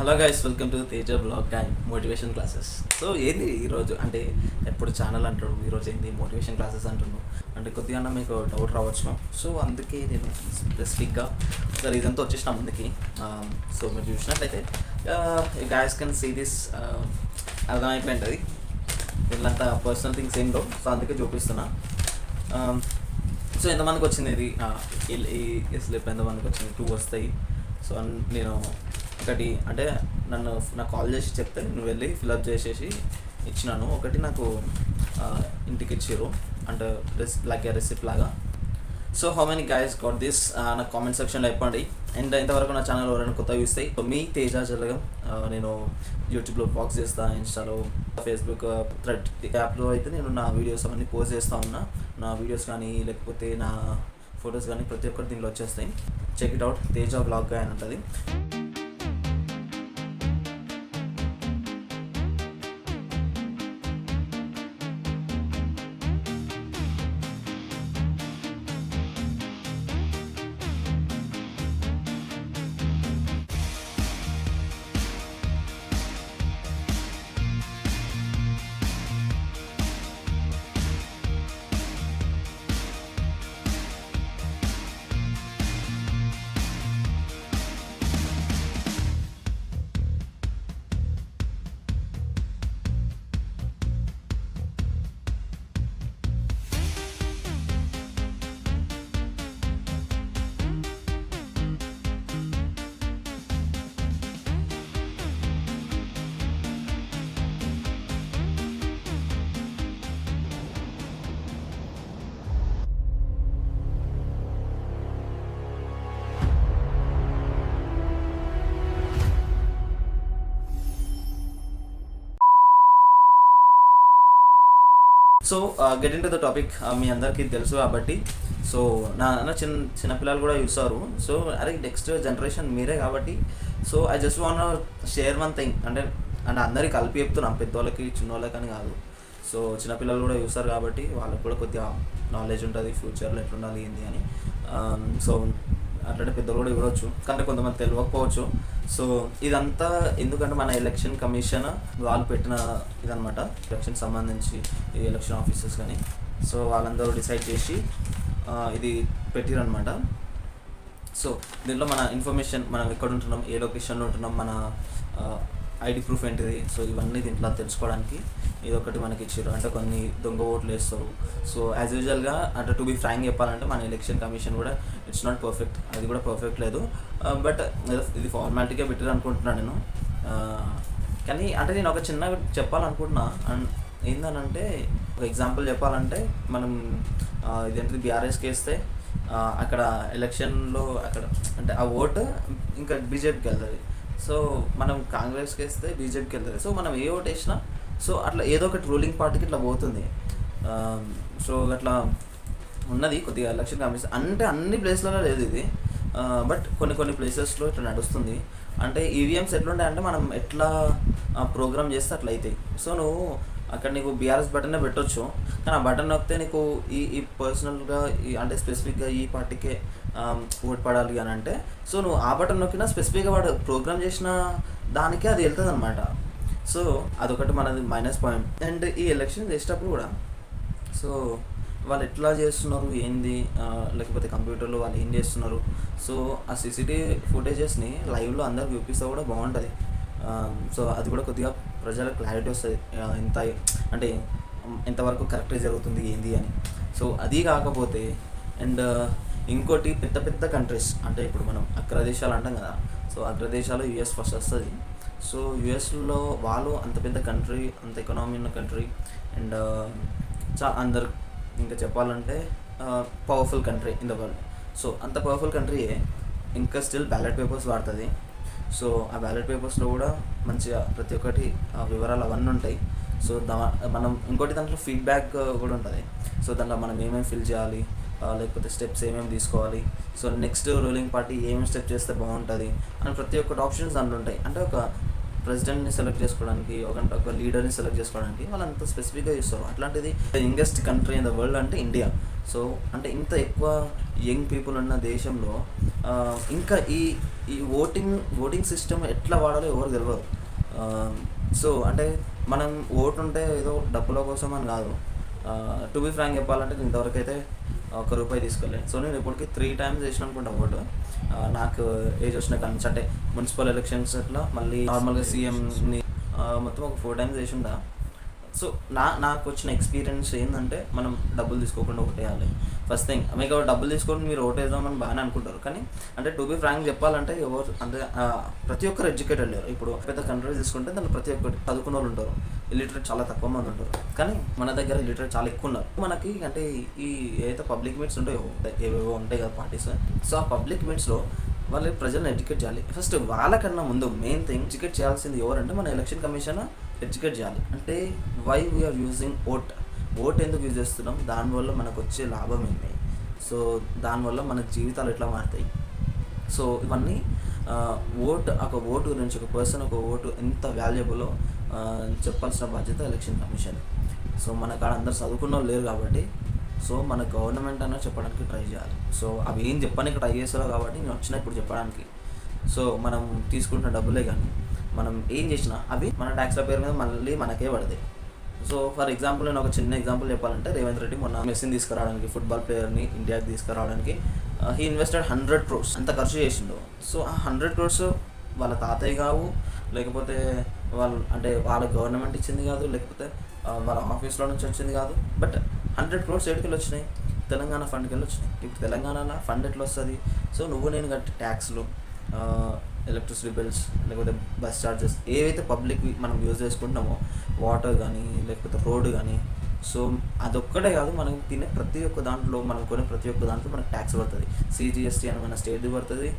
Hello guys, welcome to Teja blog and motivation classes. So ఏంది ఈరోజు అంటే ఎప్పుడు ఛానల్ అంటాడు, ఈరోజు ఏంది మోటివేషన్ క్లాసెస్ అంటున్నాను అంటే కొద్దిగా మీకు డౌట్ రావచ్చు. సో అందుకే నేను స్పెసిఫిక్గా ఒక రీజన్తో వచ్చేసిన ముందుకి. సో మీరు చూసినట్లయితే గైస్ కెన్ సీ దిస్, అర్థమైపోయింటుంది వీళ్ళంతా పర్సనల్ థింగ్స్ ఏం లేవు. సో అందుకే చూపిస్తున్నా. సో ఎంతమందికి వచ్చింది ఇది ఈ స్లిప్, ఎంతమందికి వచ్చింది? 2 వస్తాయి. సో నేను ఒకటి అంటే నాకు కాల్ చేసి చెప్తే నేను వెళ్ళి ఫిల్అప్ చేసేసి ఇచ్చినాను. ఒకటి నాకు ఇంటికి ఇచ్చారు అంటే లైక్ రెసిప్ట్ లాగా. So how many guys got this నాకు కామెంట్ సెక్షన్లో చెప్పండి. అండ్ ఇంతవరకు నా ఛానల్ ఎవరైనా కొత్తగా చూస్తాయి. సో మీ తేజ జలగం. నేను యూట్యూబ్లో బ్లాగ్స్ చేస్తాను, ఇన్స్టాలో, ఫేస్బుక్, థ్రెడ్ యాప్లో అయితే నేను నా వీడియోస్ అవన్నీ పోస్ట్ చేస్తూ ఉన్నా. నా వీడియోస్ కానీ లేకపోతే నా ఫొటోస్ కానీ ప్రతి ఒక్కటి దీనిలో వచ్చేస్తాయి. Check it out, Teja blog అని ఉంటుంది. So get into the topic. మీ అందరికీ తెలుసు కాబట్టి సో నా చిన్నపిల్లలు కూడా చూస్తారు. సో అరే నెక్స్ట్ జనరేషన్ మీరే కాబట్టి so I just want share one thing. అంటే అందరికీ కలిపి చెప్తున్నాం, పెద్దవాళ్ళకి చిన్నవాళ్ళకి అని కాదు. సో చిన్నపిల్లలు కూడా చూస్తారు కాబట్టి వాళ్ళకి కూడా కొద్దిగా నాలెడ్జ్ ఉంటుంది ఫ్యూచర్లో ఎట్లుండాలి ఏంది అని. సో అట్లనే పెద్దలు కూడా ఇవ్వచ్చు, కానీ కొంతమంది తెలియకపోవచ్చు. సో ఇదంతా ఎందుకంటే మన ఎలక్షన్ కమిషన్ వాళ్ళు పెట్టిన ఇదనమాట, ఎలక్షన్ సంబంధించి ఈ ఎలక్షన్ ఆఫీసర్స్ కానీ. సో వాళ్ళందరూ డిసైడ్ చేసి ఇది పెట్టిరనమాట. సో దీంట్లో మన ఇన్ఫర్మేషన్, మనం ఎక్కడ ఉంటున్నాం, ఏ లొకేషన్లో ఉంటున్నాం, మన ఐడి ప్రూఫ్ ఏంటిది, సో ఇవన్నీ దీంట్లో తెలుసుకోవడానికి ఇది ఒకటి మనకి ఇచ్చారు. అంటే కొన్ని దొంగ ఓట్లు వేస్తారు. సో యాజ్ యూజువల్గా అంటే టు బి ఫ్రాంక్ చెప్పాలంటే మన ఎలక్షన్ కమిషన్ కూడా ఇట్స్ నాట్ పర్ఫెక్ట్, అది కూడా పర్ఫెక్ట్ లేదు. బట్ ఇది ఫార్మాలిటీగా పెట్టారు అనుకుంటున్నాను నేను. కానీ అంటే నేను ఒక చిన్న చెప్పాలనుకుంటున్నా. ఏందనంటే ఒక ఎగ్జాంపుల్ చెప్పాలంటే మనం ఇదేంటిది బీఆర్ఎస్కి వేస్తే అక్కడ ఎలక్షన్లో అక్కడ అంటే ఆ ఓటు ఇంకా బీజేపీకి వెళ్తుంది. సో మనం కాంగ్రెస్కి వేస్తే బీజేపీకి వెళ్తుంది. సో మనం ఏ ఓటు వేసినా సో అట్లా ఏదో ఒకటి రూలింగ్ పార్టీకి ఇట్లా పోతుంది. సో అట్లా ఉన్నది కొద్దిగా ఎలక్షన్ కమిషన్. అంటే అన్ని ప్లేస్లలో లేదు ఇది, బట్ కొన్ని ప్లేసెస్లో ఇట్లా నడుస్తుంది. అంటే ఈవీఎంస్ ఎట్లుంటాయంటే మనం ఎట్లా ప్రోగ్రామ్ చేస్తే అట్లా అవుతాయి. సో నువ్వు అక్కడ నీకు బీఆర్ఎస్ బటన్నే పెట్టవచ్చు, కానీ ఆ బటన్ నొక్కితే నీకు ఈ పర్సనల్గా అంటే స్పెసిఫిక్గా ఈ పార్టీకే ఓటు పడాలి అని అంటే సో నువ్వు ఆ బటన్ నొక్కినా స్పెసిఫిక్గా వాడు ప్రోగ్రామ్ చేసిన దానికే అది వెళ్తుంది అనమాట. సో అదొకటి మనది మైనస్ పాయింట్. అండ్ ఈ ఎలక్షన్ చేసేటప్పుడు కూడా సో వాళ్ళు ఎట్లా చేస్తున్నారు ఏంది, లేకపోతే కంప్యూటర్లో వాళ్ళు ఏం చేస్తున్నారు, సో ఆ సీసీటీవీ ఫుటేజెస్ని లైవ్లో అందరికి చూపిస్తే కూడా బాగుంటుంది. సో అది కూడా కొద్దిగా ప్రజలకు క్లారిటీ వస్తుంది, ఎంత అంటే ఎంతవరకు కరెక్ట్గా జరుగుతుంది ఏంది అని. సో అది కాకపోతే అండ్ ఇంకోటి పెద్ద పెద్ద కంట్రీస్ అంటే ఇప్పుడు మనం అగ్రదేశాలు అంటాం కదా. సో అగ్రదేశాలు యూఎస్ ఫస్ట్ వస్తుంది. సో యూఎస్లో వాళ్ళు అంత పెద్ద కంట్రీ, అంత ఎకనామీ ఉన్న కంట్రీ అండ్ అందరు ఇంకా చెప్పాలంటే powerful country in the world. So అంత పవర్ఫుల్ కంట్రీయే ఇంకా స్టిల్ బ్యాలెట్ పేపర్స్ వాడుతుంది. సో ఆ బ్యాలెట్ పేపర్స్లో కూడా మంచిగా ప్రతి ఒక్కటి వివరాలు అవన్నీ ఉంటాయి. సో మనం ఇంకోటి దాంట్లో ఫీడ్బ్యాక్ కూడా ఉంటుంది. సో దాంట్లో మనం ఏమేమి ఫిల్ చేయాలి, లేకపోతే స్టెప్స్ ఏమేమి తీసుకోవాలి, సో నెక్స్ట్ రూలింగ్ పార్టీ ఏమేమి స్టెప్ చేస్తే బాగుంటుంది అని ప్రతి ఒక్కటి ఆప్షన్స్ దాంట్లో ఉంటాయి. అంటే ఒక ప్రెసిడెంట్ని సెలెక్ట్ చేసుకోవడానికి, ఒక లీడర్ని సెలెక్ట్ చేసుకోవడానికి వాళ్ళంతా స్పెసిఫిక్గా చూస్తారు. అట్లాంటిది the youngest country in the world అంటే ఇండియా. సో అంటే ఇంత ఎక్కువ యంగ్ పీపుల్ ఉన్న దేశంలో ఇంకా ఈ ఓటింగ్ సిస్టమ్ ఎట్లా వాడాలో ఎవరు తెలియదు. సో అంటే మనం ఓటు ఉంటే ఏదో డబ్బుల కోసం అని కాదు. టు బి ఫ్రాంక్ చెప్పాలంటే నేను ఇంతవరకు అయితే ₹1 తీసుకోలేదు. సో నేను ఇప్పటికి 3 times వేసిన అనుకుంటా ఓటు. నాకు ఏజ్ వచ్చిన కానీ నుంచి అంటే మున్సిపల్ ఎలక్షన్స్ అట్లా, మళ్ళీ నార్మల్గా సీఎంని మొత్తం ఒక 4 times వేసి ఉందా. సో నాకు వచ్చిన ఎక్స్పీరియన్స్ ఏంటంటే మనం డబ్బులు తీసుకోకుండా ఓటేయాలి. ఫస్ట్ థింగ్, మీకు డబ్బులు తీసుకొని మీరు ఓటేద్దామని బాగానే అనుకుంటారు, కానీ అంటే టు బి ఫ్రాంక్ చెప్పాలంటే ఎవరు అంటే ప్రతి ఒక్కరు ఎడ్యుకేటెడ్ లేరు. ఇప్పుడు పెద్ద కంట్రీస్ తీసుకుంటే దాంట్లో ప్రతి ఒక్కరు చదువుకున్న వాళ్ళు ఉంటారు, ఇల్లిటరేట్ చాలా తక్కువ మంది ఉంటారు. కానీ మన దగ్గర ఇల్లిటరేట్ చాలా ఎక్కువ ఉన్నారు. మనకి అంటే ఈ ఏదైతే పబ్లిక్ మీట్స్ ఉంటాయో ఏవేవో ఉంటాయి కదా పార్టీస్, సో ఆ పబ్లిక్ మీట్స్లో వాళ్ళు ప్రజలను ఎడ్యుకేట్ చేయాలి. ఫస్ట్ వాళ్ళకన్నా ముందు మెయిన్ థింగ్ ఎడ్యుకేట్ చేయాల్సింది ఎవరంటే మన ఎలక్షన్ కమిషన్ ఎడ్యుకేట్ చేయాలి. అంటే వై వీఆర్ యూజింగ్ ఓట్ ఎందుకు యూజ్ చేస్తున్నాం, దానివల్ల మనకు వచ్చే లాభం ఏంటి, సో దానివల్ల మన జీవితాలు ఎట్లా మారుతాయి. సో ఇవన్నీ ఒక ఓటు గురించి, ఒక పర్సన్ ఒక ఓటు ఎంత వాల్యుబులో చెప్పాల్సిన బాధ్యత ఎలక్షన్ కమిషన్. సో మన కాడ అందరు చదువుకున్న వాళ్ళు లేరు కాబట్టి, సో మన గవర్నమెంట్ అన్న చెప్పడానికి ట్రై చేయాలి. సో అవి ఏం చెప్పడానికి ట్రై చేస్తారో కాబట్టి నేను వచ్చిన ఇప్పుడు చెప్పడానికి. సో మనం తీసుకుంటున్న డబ్బులే కానీ మనం ఏం చేసినా అవి మన ట్యాక్స్ల పేరు మీద మళ్ళీ మనకే పడతాయి. సో ఫర్ ఎగ్జాంపుల్ నేను ఒక చిన్న ఎగ్జాంపుల్ చెప్పాలంటే, రేవంత్ రెడ్డి మొన్న మెస్సీని తీసుకురావడానికి, ఫుట్బాల్ ప్లేయర్ని ఇండియాకి తీసుకురావడానికి హీ ఇన్వెస్టెడ్ 100 crores అంత ఖర్చు చేసిండు. సో ఆ 100 crores వాళ్ళ తాతయ్య కావు, లేకపోతే వాళ్ళు అంటే వాళ్ళ గవర్నమెంట్ ఇచ్చింది కాదు, లేకపోతే వాళ్ళ ఆఫీస్లో నుంచి వచ్చింది కాదు. బట్ 100 crores ఎక్కడికి వచ్చినాయి, తెలంగాణ ఫండ్కి వెళ్ళి వచ్చినాయి. ఇప్పుడు తెలంగాణలో ఫండ్ ఎట్లా వస్తుంది, సో నువ్వు నేను కట్టి ట్యాక్స్లు, ఎలక్ట్రిసిటీ బిల్స్, లేకపోతే బస్ ఛార్జెస్, ఏవైతే పబ్లిక్ మనం యూజ్ చేసుకుంటున్నామో, వాటర్ కానీ లేకపోతే రోడ్డు కానీ, సో అదొక్కటే కాదు, మనం తినే ప్రతి ఒక్క దాంట్లో, మనం కొనే ప్రతి ఒక్క దాంట్లో మనకు ట్యాక్స్ పడుతుంది. సిజిఎస్టీ అని మన స్టేట్ది పడుతుంది,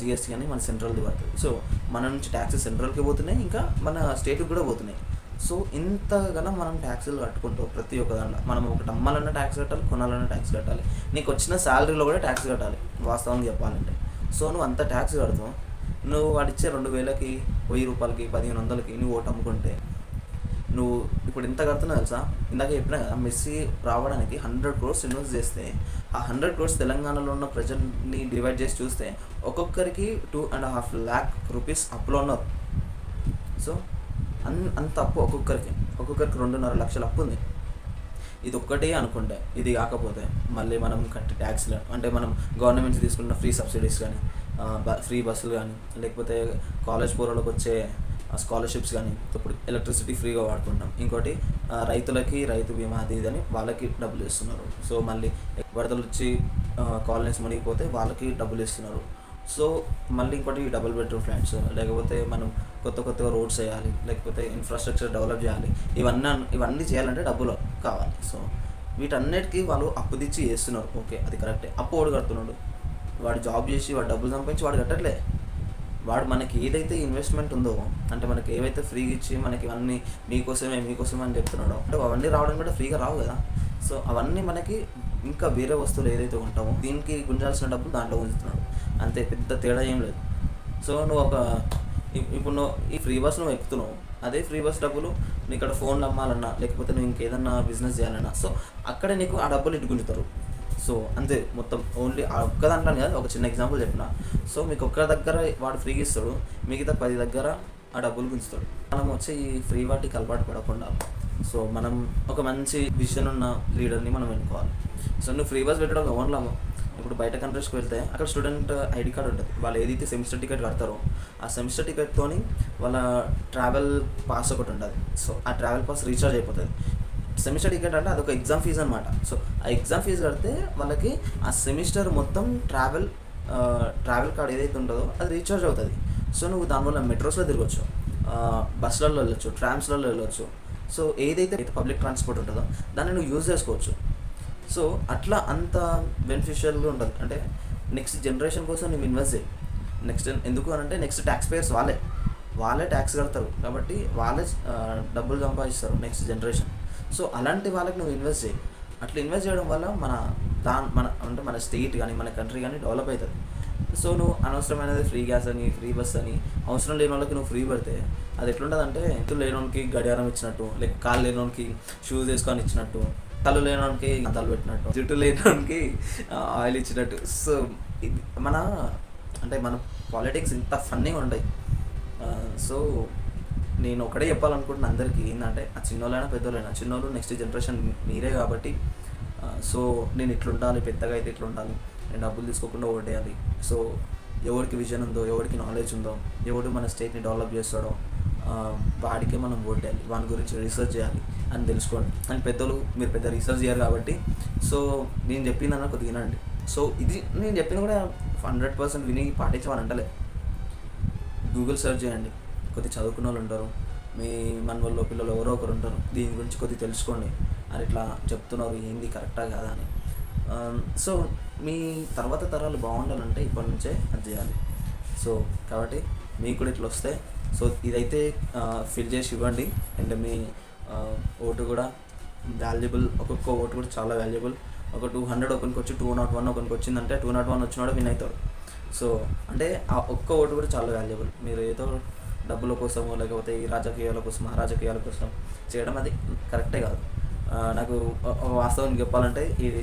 జిఎస్టీ అని మన సెంట్రల్ది పడుతుంది. సో మన నుంచి ట్యాక్సెస్ సెంట్రల్కి పోతున్నాయి, ఇంకా మన స్టేట్కి కూడా పోతున్నాయి. సో ఇంతగానో మనం ట్యాక్సులు కట్టుకుంటాం ప్రతి ఒక్క దాంట్లో. మనం ఒకటి అమ్మాలన్నా ట్యాక్స్ కట్టాలి, కొనాలన్నా ట్యాక్స్ కట్టాలి, నీకు వచ్చిన శాలరీలో కూడా ట్యాక్స్ కట్టాలి వాస్తవంగా చెప్పాలంటే. సో నువ్వు అంత ట్యాక్స్ కడతావు, నువ్వు వాడిచ్చే 2,000కి, ₹1,000కి, 1,500కి నువ్వు ఓటు అమ్ముకుంటే నువ్వు ఇప్పుడు ఎంత కడుతున్నావు తెలుసా. ఇందాక చెప్పినా కదా, మెస్సీ రావడానికి 100 crores ఇన్వెస్ట్ చేస్తే, ఆ 100 crores తెలంగాణలో ఉన్న ప్రజల్ని డివైడ్ చేసి చూస్తే ఒక్కొక్కరికి 2.5 lakh rupees అప్పులో ఉన్నారు. సో అంత అప్పు ఒక్కొక్కరికి 2.5 లక్షల అప్పు ఉంది. ఇది ఒక్కటే అనుకుంటే, ఇది కాకపోతే మళ్ళీ మనం కట్టే ట్యాక్స్లు, అంటే మనం గవర్నమెంట్ తీసుకున్న ఫ్రీ సబ్సిడీస్ కానీ, ఫ్రీ బస్సులు కానీ, లేకపోతే కాలేజ్ పూర్వలోకి వచ్చే స్కాలర్షిప్స్ కానీ, ఇప్పుడు ఎలక్ట్రిసిటీ ఫ్రీగా వాడుకుంటాం. ఇంకోటి రైతులకి రైతు బీమా అది ఇదని వాళ్ళకి డబ్బులు ఇస్తున్నారు. సో మళ్ళీ వరదలు వచ్చి కాలనీస్ మునిగిపోతే వాళ్ళకి డబ్బులు ఇస్తున్నారు. సో మళ్ళీ ఇంకోటి డబుల్ బెడ్రూమ్ ఫ్లాట్స్, లేకపోతే మనం కొత్తగా రోడ్స్ వేయాలి, లేకపోతే ఇన్ఫ్రాస్ట్రక్చర్ డెవలప్ చేయాలి. ఇవన్నీ చేయాలంటే డబ్బులు కావాలి. సో వీటన్నిటికీ వాళ్ళు అప్పు తెచ్చి చేస్తున్నారు. ఓకే, అది కరెక్టే. అప్పు వాడు కడుతున్నాడు, వాడు జాబ్ చేసి వాడు డబ్బులు సంపాదించి వాడు కట్టట్లే. వాడు మనకి ఏదైతే ఇన్వెస్ట్మెంట్ ఉందో, అంటే మనకి ఏవైతే ఫ్రీగా ఇచ్చి మనకి ఇవన్నీ మీకోసమే అని చెప్తున్నాడో, అంటే అవన్నీ రావడం కూడా ఫ్రీగా రావు కదా. సో అవన్నీ మనకి ఇంకా వేరే వస్తువులు ఏదైతే ఉంటామో దీనికి గుంజాల్సిన డబ్బులు దాంట్లో ఉంచుతున్నాడు, అంతే, పెద్ద తేడా ఏం లేదు. సో నువ్వు ఇప్పుడు నువ్వు ఈ ఫ్రీ బస్ నువ్వు ఎక్కుతున్నావు, అదే ఫ్రీ బస్ డబ్బులు నీకు ఇక్కడ ఫోన్లు అమ్మాలన్నా, లేకపోతే నువ్వు ఇంకేదన్నా బిజినెస్ చేయాలన్నా, సో అక్కడే నీకు ఆ డబ్బులు ఇటు గుంజుతారు. సో అంతే, మొత్తం ఓన్లీ ఆ ఒక్క దాంట్లో కాదు, ఒక చిన్న ఎగ్జాంపుల్ చెప్పిన. సో మీకు ఒక్క దగ్గర వాడు ఫ్రీగా ఇస్తాడు, మిగతా 10 దగ్గర ఆ డబ్బులు గుంజుతాడు. మనం వచ్చి ఈ ఫ్రీ వాటికి అలవాటు పడకుండా, సో మనం ఒక మంచి విజన్ ఉన్న లీడర్ని మనం ఎన్నుకోవాలి. సో నువ్వు ఫ్రీ బస్ పెట్టడం ఓన్లో, ఇప్పుడు బయట కంట్రీస్కి వెళ్తే అక్కడ స్టూడెంట్ ఐడి కార్డ్ ఉంటుంది. వాళ్ళు ఏదైతే సెమిస్టర్ టికెట్ కడతారో ఆ సెమిస్టర్ టికెట్తోని వాళ్ళ ట్రావెల్ పాస్ ఒకటి ఉంటుంది. సో ఆ ట్రావెల్ పాస్ రీఛార్జ్ అయిపోతుంది. సెమిస్టర్ టికెట్ అంటే అదొక ఎగ్జామ్ ఫీజు అనమాట. సో ఆ ఎగ్జామ్ ఫీజు కడితే వాళ్ళకి ఆ సెమిస్టర్ మొత్తం ట్రావెల్ కార్డ్ ఏదైతే ఉంటుందో అది రీఛార్జ్ అవుతుంది. సో నువ్వు దానివల్ల మెట్రోస్లో తిరగచ్చు, బస్సులలో వెళ్ళొచ్చు, ట్రామ్స్లలో వెళ్ళొచ్చు. సో ఏదైతే పబ్లిక్ ట్రాన్స్పోర్ట్ ఉంటుందో దాన్ని నువ్వు యూజ్ చేసుకోవచ్చు. సో అట్లా అంత బెనిఫిషియల్గా ఉంటుంది. అంటే నెక్స్ట్ జనరేషన్ కోసం నువ్వు ఇన్వెస్ట్ చేయి. నెక్స్ట్ ఎందుకు అంటే నెక్స్ట్ ట్యాక్స్ పేయర్స్ వాళ్ళే ట్యాక్స్ కడతారు కాబట్టి వాళ్ళే డబ్బులు సంపాదిస్తారు నెక్స్ట్ జనరేషన్. సో అలాంటి వాళ్ళకి నువ్వు ఇన్వెస్ట్ చేయి. అట్లా ఇన్వెస్ట్ చేయడం వల్ల మన స్టేట్ కానీ మన కంట్రీ కానీ డెవలప్ అవుతుంది. సో నువ్వు అనవసరమైనది ఫ్రీ గ్యాస్ అని, ఫ్రీ బస్ అని, అవసరం లేని వాళ్ళకి నువ్వు ఫ్రీ పడితే అది ఎట్లుంటుంది అంటే, ఎత్తులు లేనోనికి గడియారం ఇచ్చినట్టు, లేక కాళ్ళు లేనోనికి షూస్ వేసుకొని ఇచ్చినట్టు, తల లేనోనికి తల పెట్టినట్టు, జుట్టు లేనోనికి ఆయిల్ ఇచ్చినట్టు. సో ఇది మన పాలిటిక్స్ ఇంత ఫన్నీగా ఉంటాయి. సో నేను ఒకటే చెప్పాలనుకుంటున్నా అందరికీ, ఏంటంటే ఆ చిన్నోళ్ళైనా పెద్దోళ్ళైనా, చిన్నోళ్ళు నెక్స్ట్ జనరేషన్ మీరే కాబట్టి సో నేను ఇట్లుండాలి, పెద్దగా అయితే ఇట్లుండాలి, నేను డబ్బులు తీసుకోకుండా ఓటేయాలి. సో ఎవరికి విజన్ ఉందో, ఎవరికి నాలెడ్జ్ ఉందో, ఎవడు మన స్టేట్ని డెవలప్ చేస్తాడో వాడికే మనం ఓటేయాలి, వాని గురించి రీసెర్చ్ చేయాలి అని తెలుసుకోండి. అండ్ పెద్దలు మీరు పెద్ద రీసెర్చ్ చేయరు కాబట్టి సో నేను చెప్పిందన్న కొద్దిగా వినండి. సో ఇది నేను చెప్పింది కూడా 100% విని పాటించమని అంటలే. గూగుల్ సెర్చ్ చేయండి, కొద్ది చదువుకున్న వాళ్ళు ఉంటారు, మీ మన వాళ్ళు పిల్లలు ఎవరో ఒకరు ఉంటారు, దీని గురించి కొద్దిగా తెలుసుకోండి. అని ఇట్లా చెప్తున్నారు, ఏంది కరెక్టా కాదా అని. సో మీ తర్వాత తరాలు బాగుండాలంటే ఇప్పటి నుంచే అది చేయాలి. సో కాబట్టి మీకు కూడా ఇట్లా వస్తే సో ఇదైతే ఫిల్ చేసి ఇవ్వండి. అండ్ మీ ఓటు కూడా వాల్యుబుల్, ఒక్కొక్క ఓటు కూడా చాలా వాల్యుబుల్. ఒక 200 ఒకరికి వచ్చి 201 ఒకరికి వచ్చిందంటే 201 వచ్చినాడు విన్ అవుతాడు. సో అంటే ఆ ఒక్క ఓటు కూడా చాలా వాల్యుబుల్. మీరు ఏదో డబ్బుల కోసమో లేకపోతే ఈ రాజకీయాల కోసం ఆ రాజకీయాల కోసం చేయడం అది కరెక్టే కాదు. నాకు వాస్తవం చెప్పాలంటే ఇది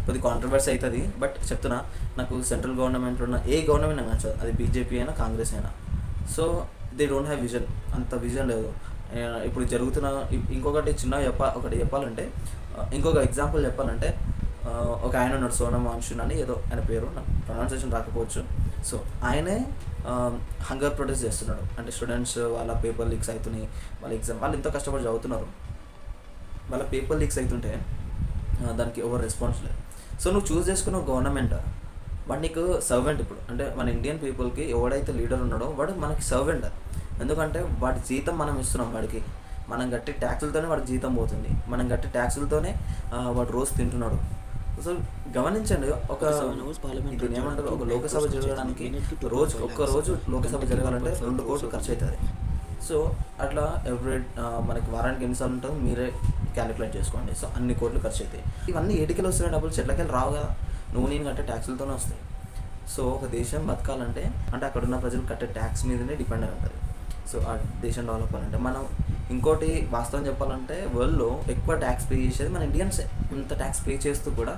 కొద్ది కాంట్రవర్సీ అవుతుంది, బట్ చెప్తున్నా, నాకు సెంట్రల్ గవర్నమెంట్లో ఉన్న ఏ గవర్నమెంట్ నాకు నచ్చదు, అది బీజేపీ అయినా కాంగ్రెస్ అయినా. So they don't have vision, అంత విజన్ లేదు. ఇప్పుడు జరుగుతున్న ఇంకొకటి ఒకటి చెప్పాలంటే, ఇంకొక ఎగ్జాంపుల్ చెప్పాలంటే, ఒక ఆయన ఉన్నాడు సోనం వాంగ్చుక్ అని, ఏదో ఆయన పేరు నాకు ప్రొనౌన్సియేషన్ రాకపోవచ్చు. సో ఆయనే హంగర్ ప్రొటెస్ట్ చేస్తున్నాడు. అంటే స్టూడెంట్స్ వాళ్ళ పేపర్ లీక్స్ అవుతున్నాయి, వాళ్ళ ఎగ్జామ్ వాళ్ళు ఎంతో కష్టపడి చదువుతున్నారు, వాళ్ళ పేపర్ లీక్స్ అవుతుంటే దానికి ఎవరు రెస్పాన్స్ లేదు. సో నువ్వు చూస్ చేసుకున్న గవర్నమెంట్ వాడు నీకు సర్వెంట్. ఇప్పుడు అంటే మన ఇండియన్ పీపుల్కి ఎవడైతే లీడర్ ఉన్నాడో వాడు మనకి సర్వెంట్. ఎందుకంటే వాడి జీతం మనం ఇస్తున్నాం వాడికి, మనం కట్టే ట్యాక్సులతోనే వాడికి జీతం పోతుంది, మనం కట్టే ట్యాక్సులతోనే వాడు రోజు తింటున్నాడు. సో గమనించండి, ఇది ఏమంటారు, ఒక లోకసభ జరగడానికి ఒక్క రోజు లోకసభ జరగాలంటే 2 కోట్లు ఖర్చు అవుతుంది. సో అట్లా మనకి వారానికి ఎన్నిసార్లు ఉంటుందో మీరే క్యాలిక్యులేట్ చేసుకోండి. సో అన్ని కోట్లు ఖర్చు అవుతాయి. ఇవన్నీ ఏటికెళ్ళి వస్తున్నాయి డబ్బులు, చెట్లకెళ్ళి రావు కదా, నువ్వు నేను కట్టే ట్యాక్సులతోనే వస్తాయి. సో ఒక దేశం బతకాలంటే అంటే అక్కడున్న ప్రజలు కట్టే ట్యాక్స్ మీదనే డిపెండ్ అయి ఉంటుంది. సో ఆ దేశం డెవలప్ అవ్వాలంటే మనం ఇంకోటి వాస్తవం చెప్పాలంటే వరల్డ్లో ఎక్కువ ట్యాక్స్ పే చేసేది మన ఇండియన్సే. ఇంత ట్యాక్స్ పే చేస్తూ కూడా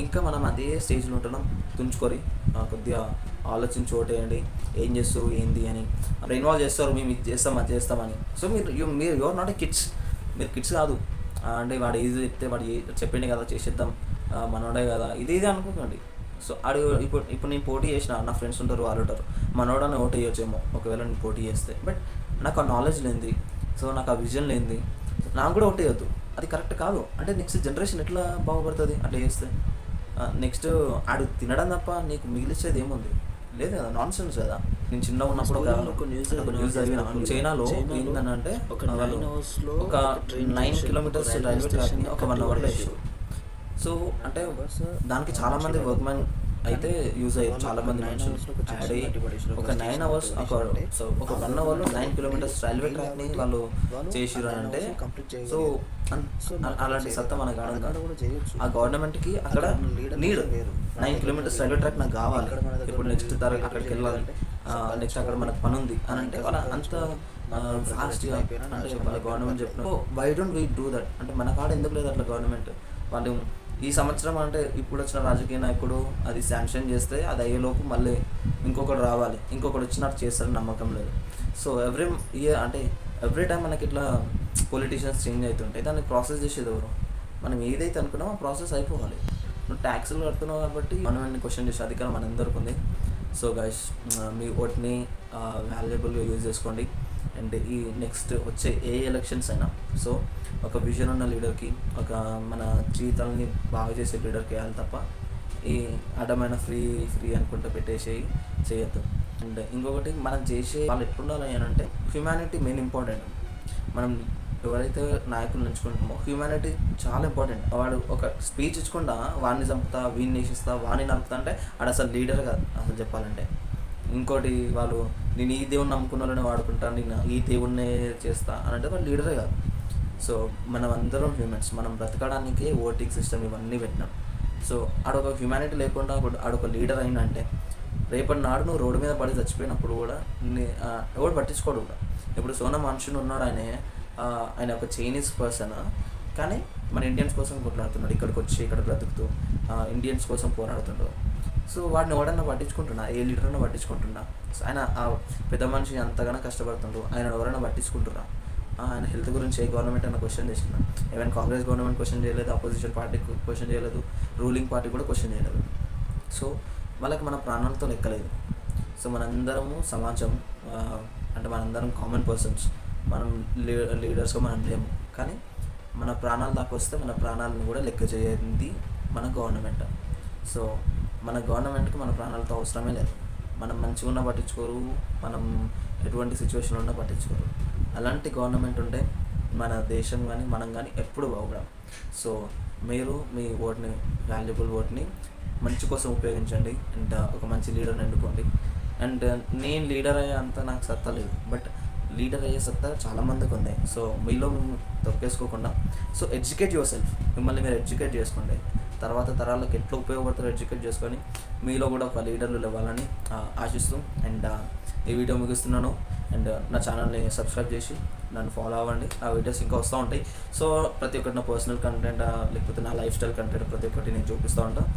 ఇంకా మనం అదే స్టేజ్లో ఉంటున్నాం. తుంచుకొని కొద్దిగా ఆలోచించి ఓటేయండి, ఏం చేస్తారు ఏంది అని. అప్పుడు ఇన్వాల్వ్ చేస్తారు, మేము ఇది చేస్తాం అది చేస్తామని. సో మీరు యువర్ నాట్ ఏ కిడ్స్, మీరు కిడ్స్ కాదు. అంటే వాడు ఏది చెప్తే వాడు చెప్పిండే కదా చేసేద్దాం, మనోడే కదా ఇది అనుకోకండి. సో ఇప్పుడు నేను పోటీ చేసిన, నా ఫ్రెండ్స్ ఉంటారు, వాళ్ళు ఉంటారు, మనోడని ఓటు వేయొచ్చేమో ఒకవేళ నేను పోటీ చేస్తే. బట్ నాకు ఆ నాలెడ్జ్ లేనిది, సో నాకు ఆ విజన్ లేనిది నాకు కూడా ఓటు వేయద్దు, అది కరెక్ట్ కాదు. అంటే నెక్స్ట్ జనరేషన్ ఎట్లా బాగుపడుతుంది అట్లా చేస్తే? నెక్స్ట్ ఆడు తినడం తప్ప నీకు మిగిలిచ్చేది ఏముంది? లేదు కదా, నాన్ సెన్స్ కదా. నేను చిన్నగా ఉన్నప్పుడు ఒక న్యూస్ చదివిన, చైనాలో ఏంటంటే వాళ్ళు ఒక 9 కిలోమీటర్స్ రైల్వే ట్రాక్ని ఒక 1 అవర్లో వేసారు. సో అంటే దానికి చాలామంది వర్క్మెన్ అయితే యూజ్ అయ్యారు, చాలామంది మనుషులు యాడ్ అయ్యి ఒక 9 అవర్స్ ఒక 1 అవర్లో 9 కిలోమీటర్స్ రైల్వే ట్రాక్ని వాళ్ళు చేసిరు అని అంటే, సో అలాంటి సత్తా మనకు ఆ గవర్నమెంట్కి అక్కడ నీడ్ 9 కిలోమీటర్స్ రైల్వే ట్రాక్ నాకు కావాలి, ఇప్పుడు నెక్స్ట్ అక్కడికి వెళ్ళాలి, నెక్స్ట్ అక్కడ మనకు పని ఉంది అని అంటే వాళ్ళ అంత ఫాస్ట్గా అంటే వాళ్ళ గవర్నమెంట్ చెప్పిన why don't we do that అంటే మన కాడ ఎందుకు లేదు అట్లా గవర్నమెంట్. వాళ్ళు ఈ సంవత్సరం అంటే ఇప్పుడు వచ్చిన రాజకీయ నాయకుడు అది శాంక్షన్ చేస్తే అది అయ్యేలోపు మళ్ళీ ఇంకొకటి రావాలి, ఇంకొకటి వచ్చినట్టు చేస్తారని నమ్మకం లేదు. సో ఎవ్రీ టైం మనకి ఇట్లా పొలిటీషియన్స్ చేంజ్ అవుతుంటే దాన్ని ప్రాసెస్ చేసేది ఎవరు? మనం ఏదైతే అనుకున్నామో ఆ ప్రాసెస్ అయిపోవాలి. నువ్వు ట్యాక్సులు కడుతున్నావు కాబట్టి మనం క్వశ్చన్ చేసే అధికారం మనందరికీ ఉంది. సో గైస్, మీ ఓట్ని వాల్యుబుల్గా యూజ్ చేసుకోండి. అండ్ ఈ నెక్స్ట్ వచ్చే ఏ ఎలక్షన్స్ అయినా సో ఒక విజన్ ఉన్న లీడర్కి, ఒక మన జీవితాలని బాగా చేసే లీడర్కి వేయాలి తప్ప ఈ అడ్డమైన ఫ్రీ అనుకుంటూ చేయొద్దు. అండ్ ఇంకొకటి మనం చేసే వాళ్ళు ఎట్లుండాలి అని అంటే హ్యూమానిటీ మెయిన్ ఇంపార్టెంట్. మనం ఎవరైతే నాయకులు ఎంచుకుంటామో హ్యూమానిటీ చాలా ఇంపార్టెంట్. వాడు ఒక స్పీచ్ ఇచ్చకుండా వాడిని చంపుతా, వీడిని నేసిస్తా, వాడిని నడుపుతా అంటే వాడు అసలు లీడర్ కాదు అసలు చెప్పాలంటే. ఇంకోటి వాళ్ళు నేను ఈ దేవుణ్ణి నమ్ముకున్న వాడుకుంటాను, నేను ఈ దేవుణ్ణే చేస్తా అని అంటే వాళ్ళు లీడరే కాదు. సో మనం అందరం హ్యూమన్స్, మనం బ్రతకడానికే ఓటింగ్ సిస్టమ్ ఇవన్నీ పెట్టినాం. సో ఆడొక హ్యూమానిటీ లేకుండా ఆడొక లీడర్ అయిందంటే రేపటి నాడు నువ్వు రోడ్డు మీద పడి చచ్చిపోయినప్పుడు కూడా ఎవడు పట్టించుకోడు కూడా. ఇప్పుడు సోనం వాంగ్చుక్ ఉన్నాడు, ఆయన ఒక చైనీస్ పర్సన్, కానీ మన ఇండియన్స్ కోసం కొట్లాడుతున్నాడు, ఇక్కడికి వచ్చి ఇక్కడ బ్రతుకుతూ ఇండియన్స్ కోసం పోరాడుతుండ్రు. సో వాడిని ఎవడన్నా పట్టించుకుంటున్నా, ఏ లీడర్ని పట్టించుకుంటున్నా? ఆయన ఆ పెద్ద మనిషి అంతగానో కష్టపడుతుండ్రు, ఆయన ఎవరైనా పట్టించుకుంటున్నా? ఆయన హెల్త్ గురించి ఏ గవర్నమెంట్ అయినా క్వశ్చన్ చేసిందా? ఈవెన్ కాంగ్రెస్ గవర్నమెంట్ క్వశ్చన్ చేయలేదు, అపోజిషన్ పార్టీ క్వశ్చన్ చేయలేదు, రూలింగ్ పార్టీ కూడా క్వశ్చన్ చేయలేదు. సో వాళ్ళకి మన ప్రాణాలతో లెక్కలేదు. సో మనందరము సమాజం, అంటే మనందరం కామన్ పర్సన్స్, మనం లీడర్స్గా మనం లేము. కానీ మన ప్రాణాలు దాకా వస్తే మన ప్రాణాలను కూడా లెక్క చేయండి మన గవర్నమెంట్. సో మన గవర్నమెంట్కి మన ప్రాణాలతో అవసరమే లేదు. మనం మంచిగా ఉన్నా పట్టించుకోరు, మనం ఎటువంటి సిచ్యువేషన్ ఉన్నా పట్టించుకోరు. అలాంటి గవర్నమెంట్ ఉంటే మన దేశం కానీ మనం కానీ ఎప్పుడు బాగుపడాం. సో మీరు మీ ఓట్ని, వాల్యుబుల్ ఓట్ని మంచి కోసం ఉపయోగించండి అండ్ ఒక మంచి లీడర్ని ఎన్నుకోండి. అండ్ నేను లీడర్ అయ్యే అంత నాకు సత్తా లేదు, బట్ లీడర్ అయ్యే సత్తా చాలామందికి ఉంది. సో మీలో తొక్కేసుకోకుండా సో ఎడ్యుకేట్ యువర్ సెల్ఫ్, మిమ్మల్ని మీరు ఎడ్యుకేట్ చేసుకోండి. తర్వాత తరాలకు ఎట్లా ఉపయోగపడతారో ఎడ్యుకేట్ చేసుకొని మీలో కూడా ఒక లీడర్లు ఇవ్వాలని ఆశిస్తూ అండ్ ఈ వీడియో ముగిస్తున్నాను. అండ్ నా ఛానల్ని సబ్స్క్రైబ్ చేసి నన్ను ఫాలో అవ్వండి. ఆ వీడియోస్ ఇంకా వస్తూ ఉంటాయి. సో ప్రతి ఒక్కటి నా పర్సనల్ కంటెంట్ లేకపోతే నా లైఫ్ స్టైల్ కంటెంట్ ప్రతి ఒక్కటి నేను చూపిస్తూ ఉంటాను.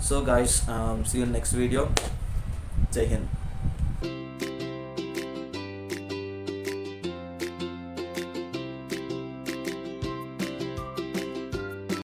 So guys, see you next video. జై హింద్.